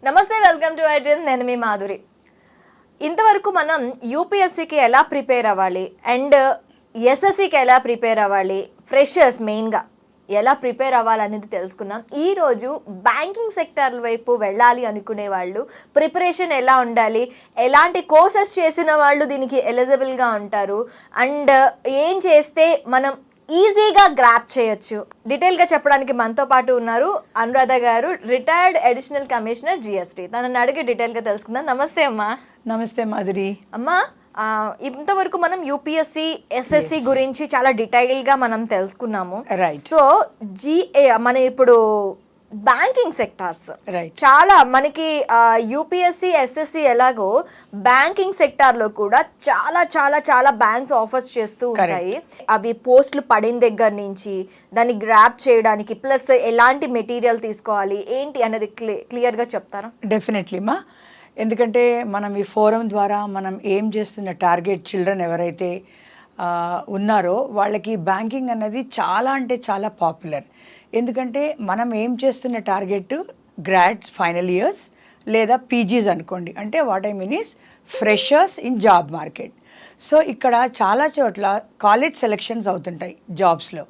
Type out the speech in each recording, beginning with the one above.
నమస్తే, welcome to I dream. నేను మీ మాధురి. ఇంతవరకు మనం యూపీఎస్సీకి ఎలా ప్రిపేర్ అవ్వాలి అండ్ ఎస్ఎస్సికి ఎలా ప్రిపేర్ అవ్వాలి, ఫ్రెషర్స్ మెయిన్గా ఎలా ప్రిపేర్ అవ్వాలనేది తెలుసుకున్నాం. ఈరోజు బ్యాంకింగ్ సెక్టర్ వైపు వెళ్ళాలి అనుకునే వాళ్ళు ప్రిపరేషన్ ఎలా ఉండాలి, ఎలాంటి కోర్సెస్ చేసిన వాళ్ళు దీనికి ఎలిజిబుల్గా ఉంటారు అండ్ ఏం చేస్తే మనం ఈజీగా గ్రాప్ చేయొచ్చు, డీటెయిల్గా చెప్పడానికి మనతో పాటు ఉన్నారు అనురాధ గారు, రిటైర్డ్ అడిషనల్ కమిషనర్ జిఎస్టీ. తనని అడిగి డీటెయిల్గా తెలుసుకుందాం. నమస్తే అమ్మా. నమస్తే మాధురి. అమ్మా, ఇంతవరకు మనం యూపీఎస్సీ ఎస్ఎస్సి గురించి చాలా డీటెయిల్గా మనం తెలుసుకున్నాము. సో మనం ఇప్పుడు బ్యాంకింగ్ సెక్టార్స్ చాలా మనకి యూపీఎస్సీ ఎస్ఎస్సి ఎలాగో బ్యాంకింగ్ సెక్టార్లో కూడా చాలా చాలా చాలా బ్యాంక్స్ ఆఫర్స్ చేస్తూ ఉంటాయి. అవి పోస్టులు పడిన దగ్గర నుంచి దాన్ని గ్రాప్ చేయడానికి ప్లస్ ఎలాంటి మెటీరియల్ తీసుకోవాలి ఏంటి అనేది క్లియర్గా చెప్తారా? డెఫినెట్లీ మా, ఎందుకంటే మనం ఈ ఫోరం ద్వారా మనం ఏం చేస్తున్న టార్గెట్ చిల్డ్రన్ ఎవరైతే ఉన్నారో వాళ్ళకి బ్యాంకింగ్ అన్నది చాలా అంటే చాలా పాపులర్. ఎందుకంటే మనం ఏం చేస్తున్న టార్గెట్ గ్రాడ్స్, ఫైనల్ ఇయర్స్ లేదా పీజీస్ అనుకోండి. అంటే what I mean is freshers in job market. So ఇక్కడ చాలా చోట్ల కాలేజ్ సెలెక్షన్స్ అవుతుంటాయి జాబ్స్లో.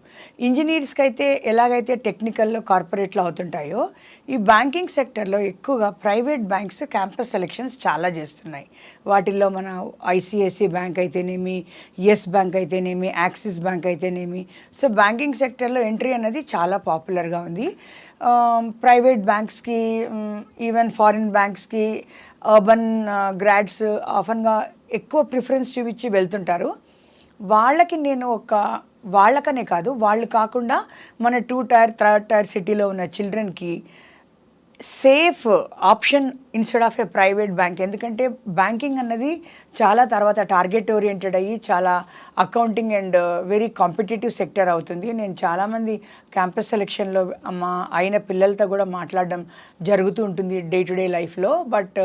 ఇంజనీర్స్కి అయితే ఎలాగైతే టెక్నికల్లో కార్పొరేట్లో అవుతుంటాయో, ఈ బ్యాంకింగ్ సెక్టర్లో ఎక్కువగా ప్రైవేట్ బ్యాంక్స్ క్యాంపస్ సెలెక్షన్స్ చాలా చేస్తున్నాయి. వాటిల్లో మన ఐసిఐసిఐ బ్యాంక్ అయితేనేమి, ఎస్ బ్యాంక్ అయితేనేమి, యాక్సిస్ బ్యాంక్ అయితేనేమి. సో బ్యాంకింగ్ సెక్టర్లో ఎంట్రీ అనేది చాలా పాపులర్గా ఉంది. ప్రైవేట్ బ్యాంక్స్కి, ఈవెన్ ఫారిన్ బ్యాంక్స్కి అర్బన్ గ్రాడ్స్ ఆఫన్గా ఎక్కువ ప్రిఫరెన్స్ చూపించి వెళ్తుంటారు. వాళ్ళకి నేను వాళ్ళకనే కాదు, వాళ్ళు కాకుండా మన 2 టైర్ 3 టైర్ సిటీలో ఉన్న చిల్డ్రన్కి safe option instead of a private bank. ఎందుకంటే బ్యాంకింగ్ అన్నది చాలా తర్వాత టార్గెట్ ఓరియంటెడ్ అయ్యి చాలా accounting and very competitive sector అవుతుంది. నేను చాలామంది క్యాంపస్ సెలెక్షన్లో అయిన పిల్లలతో కూడా మాట్లాడడం జరుగుతూ ఉంటుంది డే టు డే లైఫ్లో. But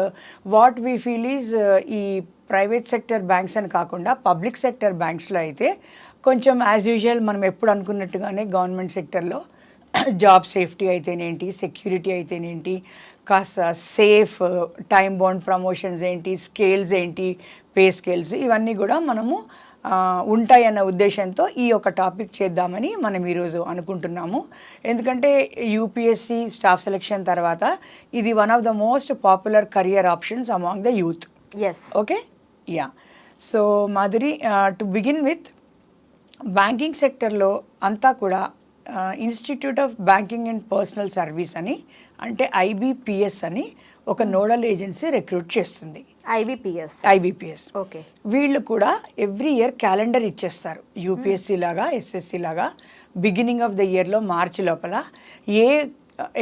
what we feel is ఈ ప్రైవేట్ సెక్టర్ బ్యాంక్స్ అని కాకుండా పబ్లిక్ సెక్టర్ బ్యాంక్స్లో అయితే కొంచెం యాజ్ యూజువల్ మనం ఎప్పుడు అనుకున్నట్టుగానే గవర్నమెంట్ సెక్టర్లో జాబ్ సేఫ్టీ అయితేనేంటి, సెక్యూరిటీ అయితేనేంటి, కాస్త సేఫ్ టైం బౌండ్ ప్రమోషన్స్ ఏంటి, స్కేల్స్ ఏంటి, పే స్కేల్స్, ఇవన్నీ కూడా మనము ఉంటాయన్న ఉద్దేశంతో ఈ యొక్క టాపిక్ చేద్దామని మనం ఈరోజు అనుకుంటున్నాము. ఎందుకంటే యూపీఎస్సీ స్టాఫ్ సెలెక్షన్ తర్వాత ఇది one of the most popular career options among the youth. Okay, yeah. So Madhuri, to begin with, banking సెక్టర్లో అంతా కూడా institute of banking and personal service అని, అంటే ఐబీపీఎస్ అని ఒక నోడల్ ఏజెన్సీ రిక్రూట్ చేస్తుంది. IBPS okay. వీళ్ళు కూడా ఎవ్రీ ఇయర్ క్యాలెండర్ ఇచ్చేస్తారు. యూపీఎస్సీ లాగా ఎస్ఎస్సీ లాగా బిగినింగ్ ఆఫ్ ద ఇయర్లో మార్చి లోపల ఏ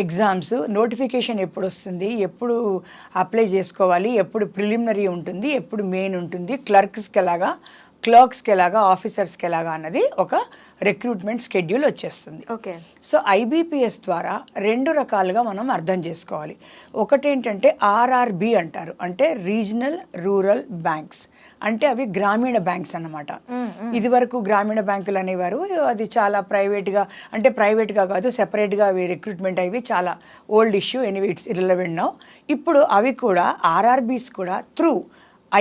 ఎగ్జామ్స్ నోటిఫికేషన్ ఎప్పుడు వస్తుంది, ఎప్పుడు అప్లై చేసుకోవాలి, ఎప్పుడు ప్రిలిమినరీ ఉంటుంది, ఎప్పుడు మెయిన్ ఉంటుంది, క్లర్క్స్కి ఎలాగా, ఆఫీసర్స్కి ఎలాగా అన్నది ఒక రిక్రూట్మెంట్ షెడ్యూల్ వచ్చేస్తుంది. ఓకే. సో ఐబీపీఎస్ ద్వారా 2 రకాలుగా మనం అర్థం చేసుకోవాలి. ఒకటేంటంటే ఆర్ఆర్బి అంటారు, అంటే రీజనల్ రూరల్ బ్యాంక్స్, అంటే అవి గ్రామీణ బ్యాంక్స్ అన్నమాట. ఇది వరకు గ్రామీణ బ్యాంకులు అనేవారు, అది చాలా ప్రైవేట్గా, అంటే ప్రైవేట్గా కాదు సెపరేట్గా అవి రిక్రూట్మెంట్ అవి చాలా old issue, anyway it's irrelevant now. ఇప్పుడు అవి కూడా ఆర్ఆర్బీస్ కూడా త్రూ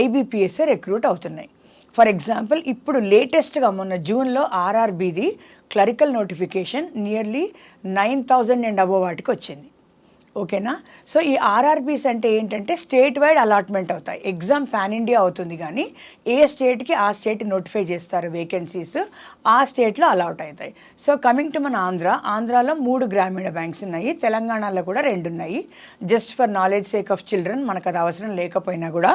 ఐబీపీఎస్ఏ రిక్రూట్ అవుతున్నాయి. ఫర్ ఎగ్జాంపుల్, ఇప్పుడు లేటెస్ట్గా మొన్న జూన్లో ఆర్ఆర్బీది clerical notification nearly 9,000 and above వాటికి వచ్చింది. ఓకేనా? సో ఈ ఆర్ఆర్బీస్ అంటే ఏంటంటే స్టేట్ వైడ్ అలాట్మెంట్ అవుతాయి. ఎగ్జామ్ పాన్ ఇండియా అవుతుంది, కానీ ఏ స్టేట్కి ఆ స్టేట్ నోటిఫై చేస్తారు వేకెన్సీస్, ఆ స్టేట్లో అలాట్ అవుతాయి. సో కమింగ్ టు మన ఆంధ్రాలో 3 గ్రామీణ బ్యాంక్స్ ఉన్నాయి, తెలంగాణలో కూడా 2 ఉన్నాయి. Just for knowledge sake of children, మనకు అది అవసరం లేకపోయినా కూడా,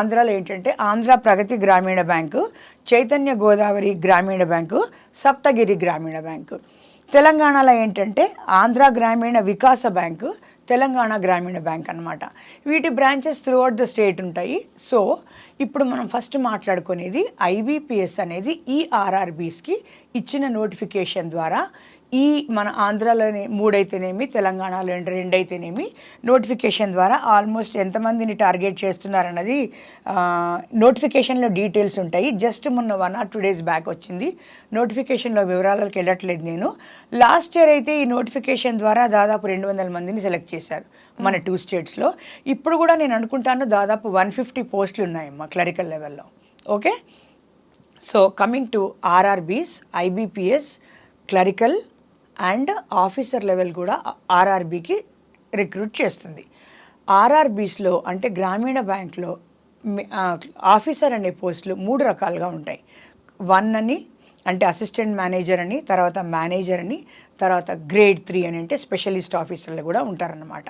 ఆంధ్రాలో ఏంటంటే ఆంధ్ర ప్రగతి గ్రామీణ బ్యాంకు, చైతన్య గోదావరి గ్రామీణ బ్యాంకు, సప్తగిరి గ్రామీణ బ్యాంకు. తెలంగాణలో ఏంటంటే ఆంధ్ర గ్రామీణ వికాస బ్యాంకు, తెలంగాణ గ్రామీణ బ్యాంక్ అన్నమాట. వీటి బ్రాంచెస్ త్రూఅవుట్ ద స్టేట్ ఉంటాయి. సో ఇప్పుడు మనం ఫస్ట్ మాట్లాడుకునేది ఐబీపీఎస్ అనేది ఈ ఆర్ఆర్బీస్కి ఇచ్చిన నోటిఫికేషన్ ద్వారా ఈ మన ఆంధ్రాలోనే 3 అయితేనేమి, తెలంగాణలో 2 అయితేనేమి నోటిఫికేషన్ ద్వారా ఆల్మోస్ట్ ఎంతమందిని టార్గెట్ చేస్తున్నారన్నది నోటిఫికేషన్లో డీటెయిల్స్ ఉంటాయి. జస్ట్ మొన్న 1 or 2 days బ్యాక్ వచ్చింది. నోటిఫికేషన్లో వివరాలకు వెళ్ళట్లేదు నేను. లాస్ట్ ఇయర్ అయితే ఈ నోటిఫికేషన్ ద్వారా దాదాపు 200 మందిని సెలెక్ట్ చేశారు మన 2 స్టేట్స్లో. ఇప్పుడు కూడా నేను అనుకుంటాను దాదాపు 150 పోస్టులు ఉన్నాయమ్మా క్లరికల్ లెవెల్లో. Okay, so coming to RRBs, IBPS, clerical and officer level కూడా ఆర్ఆర్బీకి రిక్రూట్ చేస్తుంది. ఆర్ఆర్బీస్లో అంటే గ్రామీణ బ్యాంక్లో ఆఫీసర్ అనే పోస్టులు 3 రకాలుగా ఉంటాయి. 1 అని అంటే అసిస్టెంట్ మేనేజర్ అని, తర్వాత మేనేజర్ అని, తర్వాత గ్రేడ్ 3 అని అంటే స్పెషలిస్ట్ ఆఫీసర్లు కూడా ఉంటారన్నమాట.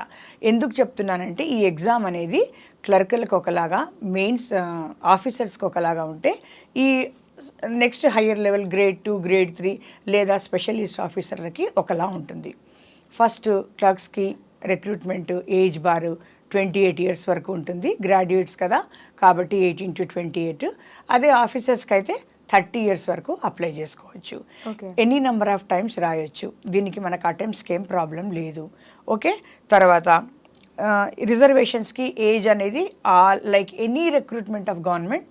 ఎందుకు చెప్తున్నానంటే ఈ ఎగ్జామ్ అనేది క్లర్కల్కి ఒకలాగా, మెయిన్స్ ఆఫీసర్స్కి ఒకలాగా ఉంటే ఈ next higher level grade 2, grade 3 లేదా స్పెషలిస్ట్ ఆఫీసర్లకి ఒకలా ఉంటుంది. ఫస్ట్ క్లర్క్స్కి రిక్రూట్మెంట్ ఏజ్ బారు 28 years వరకు ఉంటుంది. గ్రాడ్యుయేట్స్ కదా కాబట్టి 18 to 28. అదే ఆఫీసర్స్కి అయితే 30 years వరకు అప్లై చేసుకోవచ్చు. ఎనీ నెంబర్ ఆఫ్ టైమ్స్ రాయొచ్చు. దీనికి మనకు అటెంప్ట్స్కి ఏం ప్రాబ్లం లేదు. ఓకే, తర్వాత రిజర్వేషన్స్కి ఏజ్ అనేది like any recruitment of government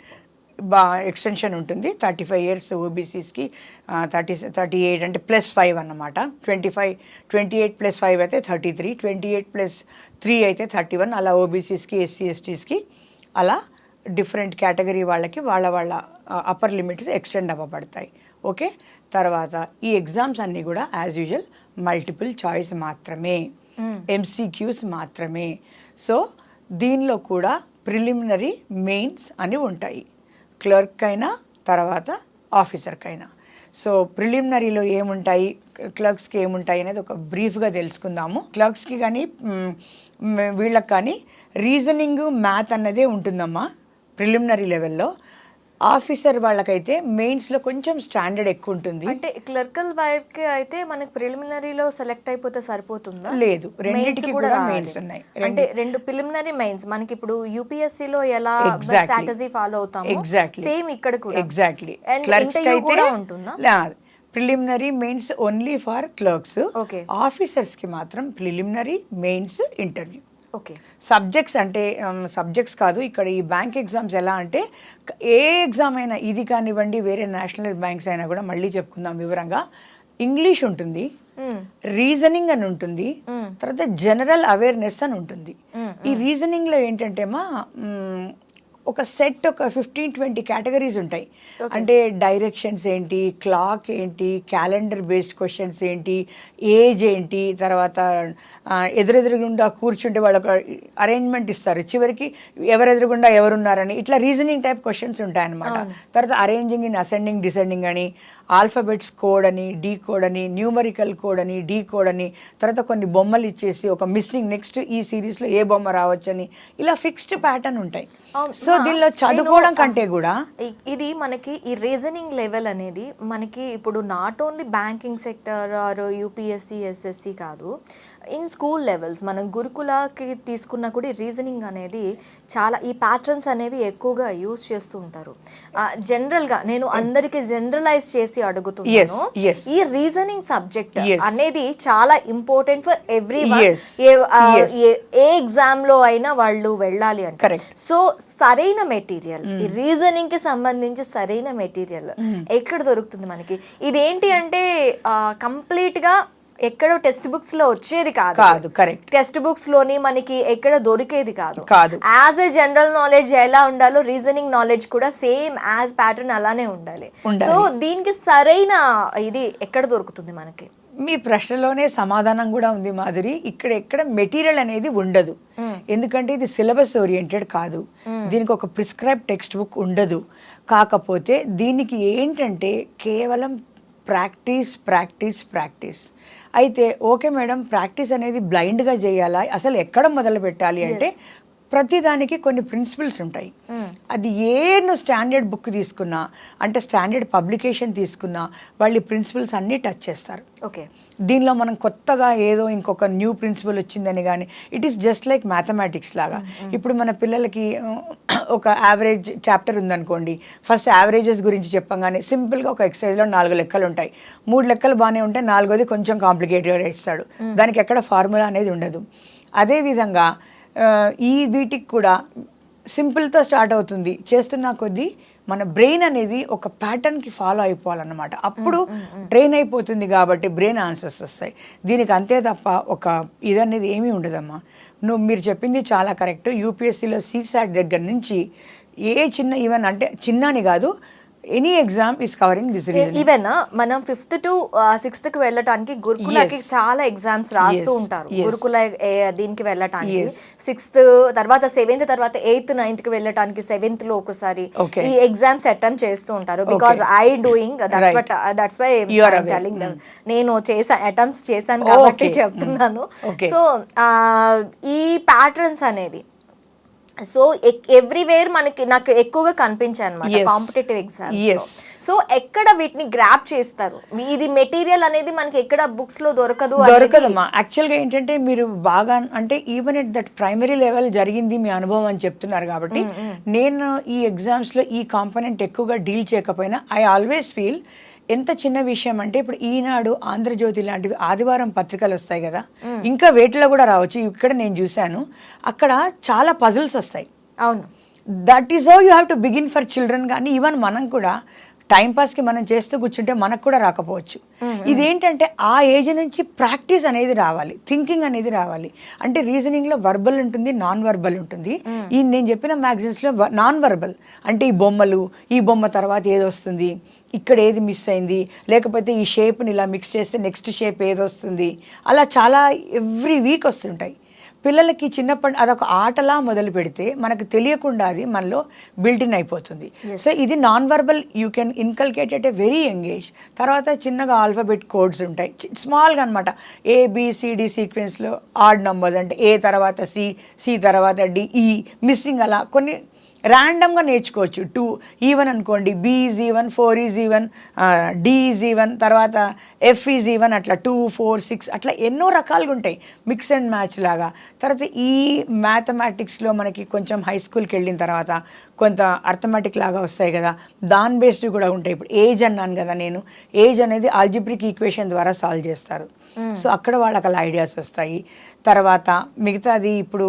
extension ఉంటుంది. 35 years ఓబీసీస్కి, 38 అంటే +5 అన్నమాట. 28 + 5 అయితే 33, 28 + 3 అయితే 31. అలా ఓబీసీస్కి, ఎస్సీ ఎస్టీస్కి అలా డిఫరెంట్ కేటగిరీ వాళ్ళకి వాళ్ళ అప్పర్ లిమిట్స్ ఎక్స్టెండ్ అవ్వబడతాయి. ఓకే, తర్వాత ఈ ఎగ్జామ్స్ అన్నీ కూడా యాజ్ యూజువల్ మల్టిపుల్ చాయిస్ మాత్రమే, ఎంసీక్యూస్ మాత్రమే. సో దీనిలో కూడా ప్రిలిమినరీ, మెయిన్స్ అని ఉంటాయి క్లర్క్ అయినా తర్వాత ఆఫీసర్కైనా. సో ప్రిలిమినరీలో ఏముంటాయి, క్లర్క్స్కి ఏముంటాయి అనేది ఒక బ్రీఫ్గా తెలుసుకుందాము. క్లర్క్స్కి కానీ వీళ్ళకి కానీ రీజనింగ్, మ్యాథ్ అన్నదే ఉంటుందమ్మా ప్రిలిమినరీ లెవెల్లో. ఆఫీసర్ వాళ్ళకైతే మెయిన్స్లో కొంచెం స్టాండర్డ్ ఎక్కువ ఉంటుంది. అంటే క్లర్కల్ వర్క్ అయితే మనకి ప్రిలిమినరీలో సెలెక్ట్ అయిపోతే సరిపోతుందా? లేదు, రెండింటికి కూడా మెయిన్స్ ఉన్నాయి. అంటే 2 ప్రిలిమినరీ మెయిన్స్ మనకి ఇప్పుడు యూపీఎస్సీలో ఎలా స్ట్రాటజీ ఫాలో అవుతామో సేమ్ ఇక్కడ కూడా ఎగ్జాక్ట్లీ. ఇంటర్వ్యూ కూడా ఉంటుందా? Preliminary mains only for clerks. ఆఫీసర్స్కి మాత్రం preliminary, mains, interview. Okay, subjects అంటే సబ్జెక్ట్స్ కాదు ఇక్కడ ఈ బ్యాంక్ ఎగ్జామ్స్ ఎలా అంటే ఏ ఎగ్జామ్ అయినా ఇది కానివ్వండి, వేరే నేషనల్ బ్యాంక్స్ అయినా కూడా మళ్ళీ చెప్పుకుందాం వివరంగా. ఇంగ్లీష్ ఉంటుంది, రీజనింగ్ అని ఉంటుంది, తర్వాత జనరల్ అవేర్నెస్ అని ఉంటుంది. ఈ రీజనింగ్లో ఏంటంటే ఒక సెట్ ఒక 15-20 కేటగిరీస్ ఉంటాయి. అంటే డైరెక్షన్స్ ఏంటి, క్లాక్ ఏంటి, క్యాలెండర్ బేస్డ్ క్వశ్చన్స్ ఏంటి, ఏజ్ ఏంటి, తర్వాత ఎదురెదురుగుండా కూర్చుంటే వాళ్ళకు అరేంజ్మెంట్ ఇస్తారు, చివరికి ఎవరెదురుగుండా ఎవరున్నారని ఇట్లా రీజనింగ్ టైప్ క్వశ్చన్స్ ఉంటాయన్నమాట. తర్వాత అరేంజింగ్ ఇన్ అసెండింగ్, డిసెండింగ్ అని, ఆల్ఫాబెట్స్ కోడ్ అని, డీ కోడ్ అని, న్యూమరికల్ కోడ్ అని, డీ కోడ్ అని, తర్వాత కొన్ని బొమ్మలు ఇచ్చేసి ఒక మిస్సింగ్ నెక్స్ట్ ఈ సిరీస్లో ఏ బొమ్మ రావచ్చని ఇలా ఫిక్స్డ్ ప్యాటర్న్ ఉంటాయి. సో దీనిలో చదువుకోవడం కంటే కూడా ఇది మనకి ఈ రీజనింగ్ లెవెల్ అనేది మనకి ఇప్పుడు not only banking sector are UPSC, SSC కాదు, ఇన్ స్కూల్ లెవెల్స్ మనం గురుకులకి తీసుకున్నా కూడా ఈ రీజనింగ్ అనేది చాలా ఈ ప్యాటర్న్స్ అనేవి ఎక్కువగా యూజ్ చేస్తూ ఉంటారు. జనరల్గా నేను అందరికీ జనరలైజ్ చేసి అడుగుతున్నాను, ఈ రీజనింగ్ సబ్జెక్ట్ అనేది చాలా important for every one. A exam లో అయినా వాళ్ళు వెళ్ళాలి అంటే. సో సరైన మెటీరియల్, ఈ రీజనింగ్ కి సంబంధించి సరైన మెటీరియల్ ఎక్కడ దొరుకుతుంది మనకి? ఇదేంటి అంటే కంప్లీట్ గా ఎక్కడో టెక్స్ట్ బుక్స్ లో వచ్చేది కాదు. కరెక్ట్, టెక్స్ట్ బుక్స్ లోని మనకి ఎక్కడ దొరికేది కాదు. యాజ్ ఏ జనరల్ నాలెడ్జ్ ఎలా ఉండాలో రీజనింగ్ నాలెడ్జ్ కూడా సేమ్ యాజ్ ప్యాటర్న్ అలానే ఉండాలి. సో దీనికి సరైన ఇది ఎక్కడ దొరుకుతుంది మనకి? మీ ప్రశ్నలోనే సమాధానం కూడా ఉంది మాధురి. ఎక్కడ మెటీరియల్ అనేది ఉండదు, ఎందుకంటే ఇది సిలబస్ ఓరియంటెడ్ కాదు, దీనికి ఒక ప్రిస్క్రైబ్ టెక్స్ట్ బుక్ ఉండదు. కాకపోతే దీనికి ఏంటంటే కేవలం ప్రాక్టీస్. అయితే ఓకే మేడం, ప్రాక్టీస్ అనేది బ్లైండ్గా చేయాలా, అసలు ఎక్కడ మొదలు పెట్టాలి అంటే ప్రతిదానికి కొన్ని ప్రిన్సిపల్స్ ఉంటాయి. అది ఏ నువ్వు స్టాండర్డ్ బుక్ తీసుకున్నా, అంటే స్టాండర్డ్ పబ్లికేషన్ తీసుకున్నా, వాళ్ళు ఈ ప్రిన్సిపల్స్ అన్నీ టచ్ చేస్తారు. ఓకే, దీనిలో మనం కొత్తగా ఏదో ఇంకొక న్యూ ప్రిన్సిపల్ వచ్చిందని కానీ, it is just like mathematics లాగా. ఇప్పుడు మన పిల్లలకి ఒక యావరేజ్ చాప్టర్ ఉందనుకోండి, ఫస్ట్ యావరేజెస్ గురించి చెప్పంగానే సింపుల్గా ఒక ఎక్సర్సైజ్లో 4 లెక్కలు ఉంటాయి. 3 లెక్కలు బాగానే ఉంటాయి, 4వది కొంచెం కాంప్లికేటెడ్గా ఇస్తాడు. దానికి ఎక్కడ ఫార్ములా అనేది ఉండదు. అదేవిధంగా వీటికి కూడా సింపుల్తో స్టార్ట్ అవుతుంది. చేస్తున్న కొద్దీ మన బ్రెయిన్ అనేది ఒక ప్యాటర్న్కి ఫాలో అయిపోవాలన్నమాట. అప్పుడు ట్రైన్ అయిపోతుంది కాబట్టి బ్రెయిన్ ఆన్సర్స్ వస్తాయి. దీనికి అంతే తప్ప ఒక ఇదనేది ఏమీ ఉండదమ్మా. మీరు చెప్పింది చాలా కరెక్ట్. యూపీఎస్సీలో సీసాట్ దగ్గర నుంచి ఏ చిన్న ఈవెన్ అంటే చిన్న అని కాదు, any exam is covering this reason. Even మనం 5th to 6th కి వెళ్ళటానికి గురుకులకి చాలా ఎగ్జామ్స్ రాస్తూ ఉంటారు. గురుకుల దీనికి వెళ్ళటానికి 6th తర్వాత 7th తర్వాత 8th 9th కి వెళ్ళటానికి 7th లో ఒకసారి ఈ ఎగ్జామ్స్ అటెంప్ట్ చేస్తూ ఉంటారు. Because I doing that's why telling them. నేను అటెంప్ట్స్ చేశాను కాబట్టి చెప్తున్నాను. సో ఈ ప్యాటర్న్స్ అనేవి సో ఎవ్రీవేర్ నాకు ఎక్కువగా కనిపించాయి అనమాట కాంపిటేటివ్ ఎగ్జామ్స్. సో ఎక్కడ వీటిని గ్రాప్ చేస్తారు? ఇది మెటీరియల్ అనేది మనకి ఎక్కడ బుక్స్ లో దొరకదమ్మా. యాక్చువల్గా ఏంటంటే మీరు బాగా అంటే even at that primary level జరిగింది మీ అనుభవం అని చెప్తున్నారు కాబట్టి, నేను ఈ ఎగ్జామ్స్ లో ఈ కాంపోనెంట్ ఎక్కువగా డీల్ చేయకపోయినా ఐ ఆల్వేస్ ఫీల్ ఎంత చిన్న విషయం అంటే, ఇప్పుడు ఈనాడు, ఆంధ్రజ్యోతి లాంటివి ఆదివారం పత్రికలు వస్తాయి కదా, ఇంకా వేటిలో కూడా రావచ్చు. ఇక్కడ నేను చూశాను, అక్కడ చాలా పజిల్స్ వస్తాయి. అవును, that is how you have to begin for children. కానీ ఈవెన్ మనం కూడా టైంపాస్కి మనం చేస్తూ కూర్చుంటే మనకు కూడా రాకపోవచ్చు. ఇదేంటంటే ఆ ఏజ్ నుంచి ప్రాక్టీస్ అనేది రావాలి, థింకింగ్ అనేది రావాలి. అంటే రీజనింగ్లో వర్బల్ ఉంటుంది, నాన్ వర్బల్ ఉంటుంది. ఈ నేను చెప్పిన మ్యాగజైన్స్లో నాన్ వర్బల్ అంటే ఈ బొమ్మలు, ఈ బొమ్మ తర్వాత ఏది వస్తుంది, ఇక్కడ ఏది మిస్ అయింది, లేకపోతే ఈ షేప్ని ఇలా మిక్స్ చేస్తే నెక్స్ట్ షేప్ ఏది వస్తుంది, అలా చాలా ఎవ్రీ వీక్ వస్తుంటాయి. పిల్లలకి చిన్నప్పటి అదొక ఆటలా మొదలు పెడితే మనకు తెలియకుండా అది మనలో బిల్ట్-ఇన్ అయిపోతుంది. సో ఇది non verbal you can inculcate at a very young age. తర్వాత చిన్నగా ఆల్ఫాబెట్ కోడ్స్ ఉంటాయి, స్మాల్గా అనమాట. ఏబిసిడి సీక్వెన్స్లో ఆడ్ నంబర్స్ అంటే ఏ తర్వాత సి తర్వాత డి, ఈ మిస్సింగ్, అలా కొన్ని ర్యాండమ్గా నేర్చుకోవచ్చు. 2 ఈవెన్ అనుకోండి, B is even, 4 is even, D is even, తర్వాత ఎఫ్ ఈజ్ ఈవెన్, అట్లా 2, 4, 6 అట్లా ఎన్నో రకాలుగా ఉంటాయి, మిక్స్ అండ్ మ్యాచ్ లాగా. తర్వాత ఈ మ్యాథమెటిక్స్లో మనకి కొంచెం హై స్కూల్కి వెళ్ళిన తర్వాత కొంత అర్థమెటిక్ లాగా వస్తాయి కదా, దాని బేస్డ్ కూడా ఉంటాయి. ఇప్పుడు ఏజ్ అన్నాను కదా నేను, ఏజ్ అనేది ఆల్జిబ్రిక్ ఈక్వేషన్ ద్వారా సాల్వ్ చేస్తారు. సో అక్కడ వాళ్ళకి అలా ఐడియాస్ వస్తాయి. తర్వాత మిగతాది ఇప్పుడు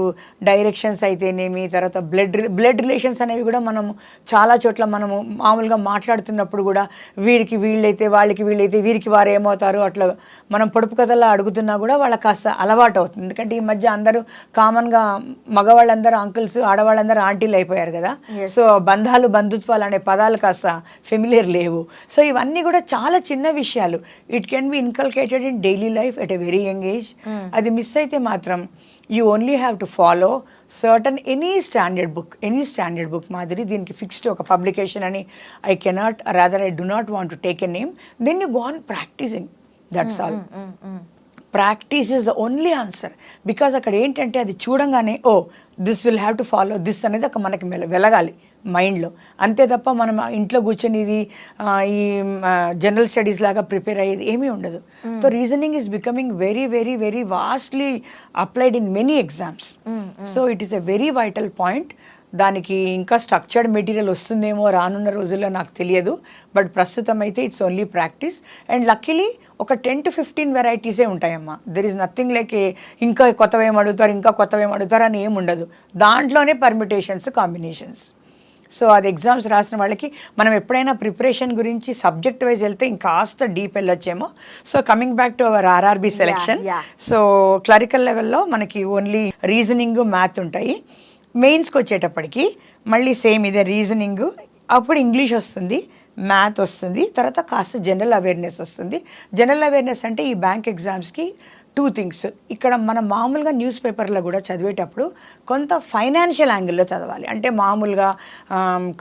డైరెక్షన్స్ అయితేనేమి, తర్వాత బ్లడ్ రిలేషన్స్ అనేవి కూడా మనము చాలా చోట్ల మనము మామూలుగా మాట్లాడుతున్నప్పుడు కూడా వీడికి వీళ్ళైతే వాళ్ళకి వీళ్ళైతే వీరికి వారు ఏమవుతారు అట్లా మనం పొడుపు కథలా అడుగుతున్నా కూడా వాళ్ళకి కాస్త అలవాటు అవుతుంది. ఎందుకంటే ఈ మధ్య అందరూ కామన్గా మగవాళ్ళందరూ అంకుల్స్, ఆడవాళ్ళందరూ ఆంటీలు అయిపోయారు కదా. సో బంధాలు, బంధుత్వాలు అనే పదాలు కాస్త ఫెమిలియర్ లేవు. సో ఇవన్నీ కూడా చాలా చిన్న విషయాలు. It can be inculcated in daily life at a very young age. అది మిస్ అయితే మాత్రం you only have to follow certain any standard book మాదిరి. దీనికి ఫిక్స్డ్ ఒక పబ్లికేషన్ అని I cannot, rather I do not want to take a name. Then you go on practising, that's all. Practice is the only answer. Because అక్కడ ఏంటంటే అది చూడంగానే oh this will have to follow this అనేది ఒక మనకి వెలగాలి మైండ్లో. అంతే తప్ప మనం ఇంట్లో కూర్చొని ఇది ఈ జనరల్ స్టడీస్ లాగా ప్రిపేర్ అయ్యేది ఏమీ ఉండదు. So reasoning is becoming very very very vastly applied in many exams. So it is a very vital point. దానికి ఇంకా స్ట్రక్చర్డ్ మెటీరియల్ వస్తుందేమో రానున్న రోజుల్లో నాకు తెలియదు. బట్ ప్రస్తుతం అయితే it's only practice. And luckily ఒక 10 to 15 వెరైటీసే ఉంటాయమ్మా. దెర్ ఈజ్ నథింగ్ లైక్ ఇంకా కొత్తవి ఏమడుగుతారు అని ఏమి ఉండదు. దాంట్లోనే పర్మిటేషన్స్, కాంబినేషన్స్. సో అది ఎగ్జామ్స్ రాసిన వాళ్ళకి మనం ఎప్పుడైనా ప్రిపరేషన్ గురించి సబ్జెక్ట్ వైజ్ వెళ్తే ఇంకాస్త డీప్ వెళ్ళొచ్చేమో. So coming back to our RRB selection. So clerical లెవెల్లో మనకి ఓన్లీ రీజనింగ్, మ్యాథ్ ఉంటాయి. మెయిన్స్కి వచ్చేటప్పటికి మళ్ళీ సేమ్ ఇదే రీజనింగ్, అప్పుడు ఇంగ్లీష్ వస్తుంది, మ్యాథ్ వస్తుంది, తర్వాత కాస్త జనరల్ అవేర్నెస్ వస్తుంది. జనరల్ అవేర్నెస్ అంటే ఈ బ్యాంక్ ఎగ్జామ్స్కి 2 things. ఇక్కడ మనం మామూలుగా న్యూస్ పేపర్లో కూడా చదివేటప్పుడు కొంత ఫైనాన్షియల్ యాంగిల్లో చదవాలి. అంటే మామూలుగా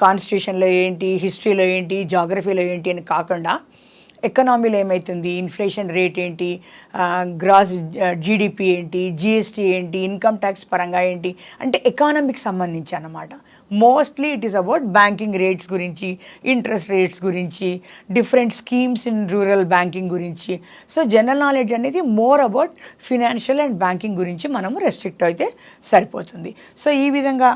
కాన్స్టిట్యూషన్లో ఏంటి, హిస్టరీలో ఏంటి, జాగ్రఫీలో ఏంటి అని కాకుండా ఎకనామీలో ఏమవుతుంది, ఇన్ఫ్లేషన్ రేట్ ఏంటి, గ్రాస్ జీడిపి ఏంటి, జిఎస్టీ ఏంటి, ఇన్కమ్ ట్యాక్స్ పరంగా ఏంటి, అంటే ఎకానమీకి సంబంధించి అన్నమాట. Mostly it is about banking rates గురించి, ఇంట్రెస్ట్ రేట్స్ గురించి, different schemes in rural banking గురించి. సో జనరల్ నాలెడ్జ్ అనేది more about financial and banking గురించి మనము రెస్ట్రిక్ట్ అయితే సరిపోతుంది. సో ఈ విధంగా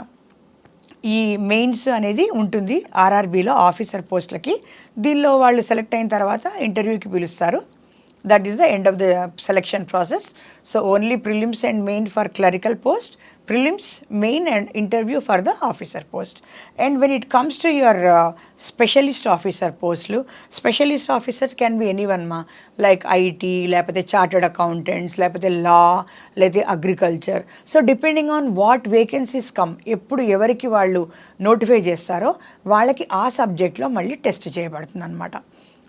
ఈ మెయిన్స్ అనేది ఉంటుంది ఆర్ఆర్బీలో ఆఫీసర్ పోస్టులకి. దీనిలో వాళ్ళు సెలెక్ట్ అయిన తర్వాత ఇంటర్వ్యూకి పిలుస్తారు. That is the end of the selection process. So only prelims and main for clerical post, prelims, main and interview for the officer post. And when it comes to your specialist officer పోస్టులు, specialist officer can be anyone మా, like IT, లేకపోతే chartered accountants, లేకపోతే law, లేకపోతే agriculture. So depending on what vacancies come, ఎప్పుడు ఎవరికి వాళ్ళు notify చేస్తారో వాళ్ళకి ఆ సబ్జెక్ట్లో మళ్ళీ టెస్ట్ చేయబడుతుంది అనమాట.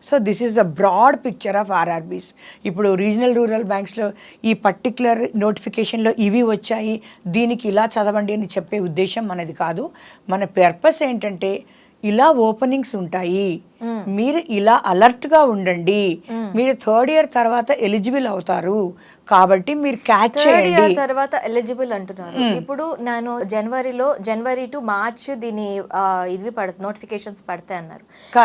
So this is the broad picture of RRBs. ఇప్పుడు రీజనల్ రూరల్ బ్యాంక్స్లో ఈ పర్టిక్యులర్ నోటిఫికేషన్లో ఇవి వచ్చాయి, దీనికి ఇలా చదవండి అని చెప్పే ఉద్దేశం మనది కాదు. మన పర్పస్ ఏంటంటే ఇలా ఓపెనింగ్స్ ఉంటాయి, మీరు ఇలా అలర్ట్గా ఉండండి, మీరు థర్డ్ ఇయర్ తర్వాత ఎలిజిబుల్ అవుతారు కాబట్టి మీరు క్యాచ్ చేయండి. తర్వాత ఎలిజిబుల్ అంటున్నారు. ఇప్పుడు నేను జనవరి టు మార్చ్ దీని ఇది నోటిఫికేషన్స్ పడతాయి అన్నారు.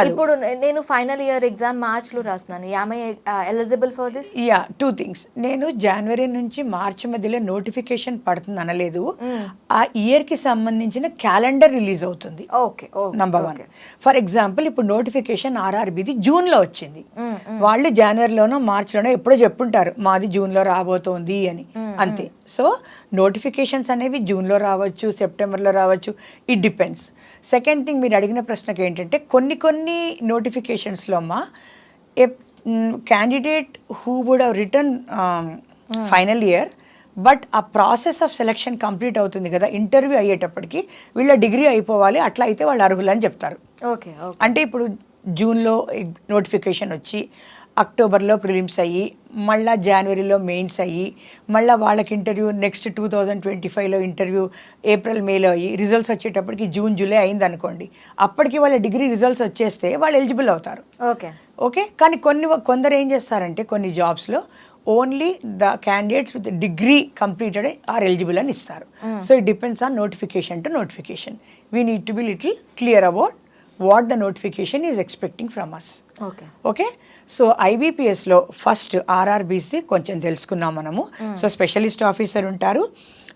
ఇప్పుడు నేను ఫైనల్ ఇయర్ ఎగ్జామ్ మార్చ్ లో రాస్తున్నాను, am I eligible for this? Yeah, 2 things. నేను జనవరి నుంచి మార్చి మధ్యలో నోటిఫికేషన్ పడుతుంది అనలేదు. ఆ ఇయర్ కి సంబంధించిన క్యాలెండర్ రిలీజ్ అవుతుంది. Okay, number 1. ఫర్ ఎగ్జాంపుల్ ఇప్పుడు నోటిఫికేషన్ ఆర్ఆర్బీది జూన్లో వచ్చింది, వాళ్ళు జనవరిలోనో మార్చిలోనో ఎప్పుడో చెప్పుంటారు మాది జూన్లో రాబోతోంది అని, అంతే. సో నోటిఫికేషన్స్ అనేవి జూన్లో రావచ్చు, సెప్టెంబర్లో రావచ్చు, ఇట్ డిపెండ్స్. సెకండ్ థింగ్, మీరు అడిగిన ప్రశ్నకి ఏంటంటే కొన్ని నోటిఫికేషన్స్లో అమ్మా a candidate who would have written final year, but ఆ ప్రాసెస్ ఆఫ్ సెలెక్షన్ కంప్లీట్ అవుతుంది కదా, ఇంటర్వ్యూ అయ్యేటప్పటికి వీళ్ళ డిగ్రీ అయిపోవాలి, అట్లా అయితే వాళ్ళు అర్హులని చెప్తారు. ఓకే, అంటే ఇప్పుడు జూన్లో నోటిఫికేషన్ వచ్చి అక్టోబర్లో ప్రిలిమ్స్ అయ్యి, మళ్ళీ జనవరిలో మెయిన్స్ అయ్యి, మళ్ళీ వాళ్ళకి ఇంటర్వ్యూ నెక్స్ట్ 2025లో ఇంటర్వ్యూ ఏప్రిల్ మేలో అయ్యి, రిజల్ట్స్ వచ్చేటప్పటికి జూన్ జూలై అయింది అనుకోండి, అప్పటికి వాళ్ళ డిగ్రీ రిజల్ట్స్ వచ్చేస్తే వాళ్ళు ఎలిజిబుల్ అవుతారు. ఓకే. కానీ కొందరు ఏం చేస్తారంటే కొన్ని జాబ్స్లో only the candidates with degree completed are eligible అని ఇస్తారు. So it depends on notification to notification. We need to be little clear about what the notification is expecting from us. Okay. So ఐబీపీఎస్లో first ఆర్ఆర్బీస్ది కొంచెం తెలుసుకున్నాం మనము. So specialist officer ఉంటారు,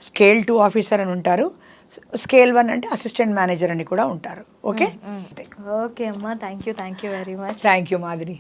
scale 2 officer అని ఉంటారు, స్కేల్ 1 అంటే అసిస్టెంట్ మేనేజర్ అని కూడా ఉంటారు. ఓకే. ఓకే అమ్మా, thank you very much. Thank you Madhuri.